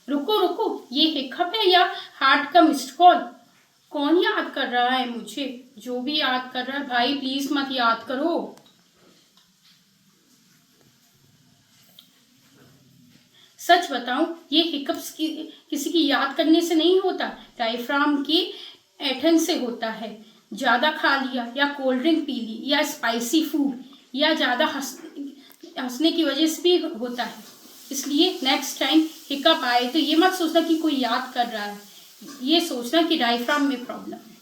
रुको रुको, ये हिकअप है या हार्ट का मिस्ड कॉल? कौन याद कर रहा है मुझे? जो भी याद कर रहा है भाई प्लीज मत याद करो। सच बताऊं, ये हिकअप्स किसी की याद करने से नहीं होता, डायफ्राम की ऐंठन से होता है। ज्यादा खा लिया या कोल्ड ड्रिंक पी ली या स्पाइसी फूड या ज्यादा हंसने की वजह से भी होता है। इसलिए नेक्स्ट टाइम हिकअप आए तो ये मत सोचना कि कोई याद कर रहा है, ये सोचना कि डायफ्राम में प्रॉब्लम है।